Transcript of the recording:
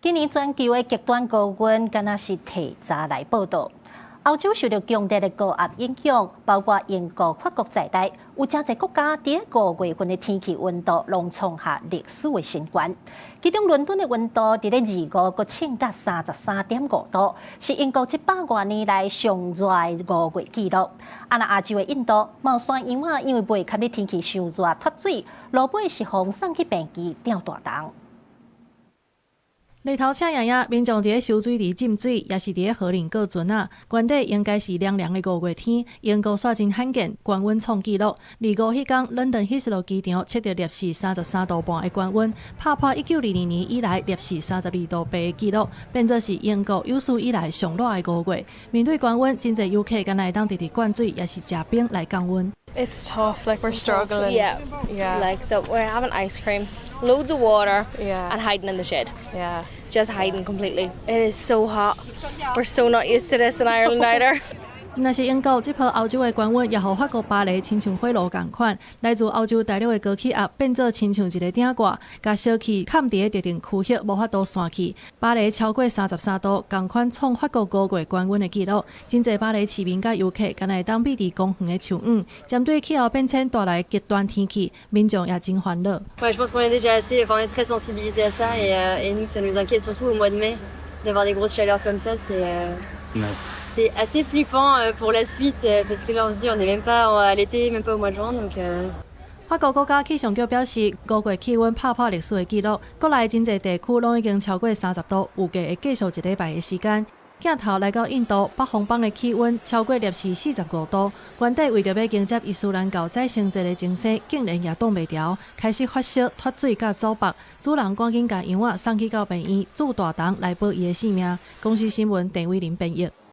今年全球的極端高溫，敢若是提早來報道。歐洲受到強烈的高壓影響，包括英國、法國在內，有真儕國家在5月份的天氣溫度攏創下歷史的新高。其中，倫敦的溫度在2月擱衝到33.5度，是英國700多年來上熱的5月紀錄。那亞洲的印度，帽山羊仔因為未堪日天氣傷熱脫水，落尾是被送去病機吊大重。日頭赤炎炎，民眾佇收水池浸水，也是佇河林過船啊。原底應該是涼涼的5月天，英國煞真罕見，高溫創紀錄。2月迄天，倫敦希斯羅機場測到攝氏33度半的高溫，打破1922年以來攝氏32度8的紀錄，變作是英國有史以來上熱的5月。面對高溫，真濟遊客敢若會當直直灌水，也是食冰來降溫。It's tough, like we're struggling. Yeah. Like, so we're having ice cream, loads of water, Yeah. and hiding in the shed. Yeah. Just hiding completely. It is so hot. We're so not used to this in Ireland either. 若是英國這波歐洲的高溫，也和法國巴黎親像火爐同款，來自歐洲大陸的高氣壓變做親像一個頂掛，甲小氣崁佇特定區域無法度散去。巴黎超過33度，同款創法國5月高溫的紀錄。真濟巴黎市民甲遊客敢若會當避佇公園的樹蔭。針對氣候變遷帶來極端天氣，民眾也真歡樂。Ouais, je pense qu'on est déjà assez, enfin, on est très sensibilisés à ça et nous, ça nous inquiète surtout au mois de mai d'avoir des grosses chaleurs comme ça. C'est assez flippant pour la suite parce que là on se dit on n'est même pas à l'été, même pas au mois de juin donc. 法國國家氣象局表示，5月氣溫打破歷史的紀錄，國內真濟地區攏已經超過30度，預計會繼續一禮拜的時間。鏡頭來到印度，北方邦的氣溫超過攝氏45度，原底為着要迎接伊斯蘭教再生節的精神，竟然也擋袂牢，開始發燒、脫水甲走白，主人趕緊將羊仔送去到病院，駐大堂來保伊的性命。公視新聞鄭偉林編譯。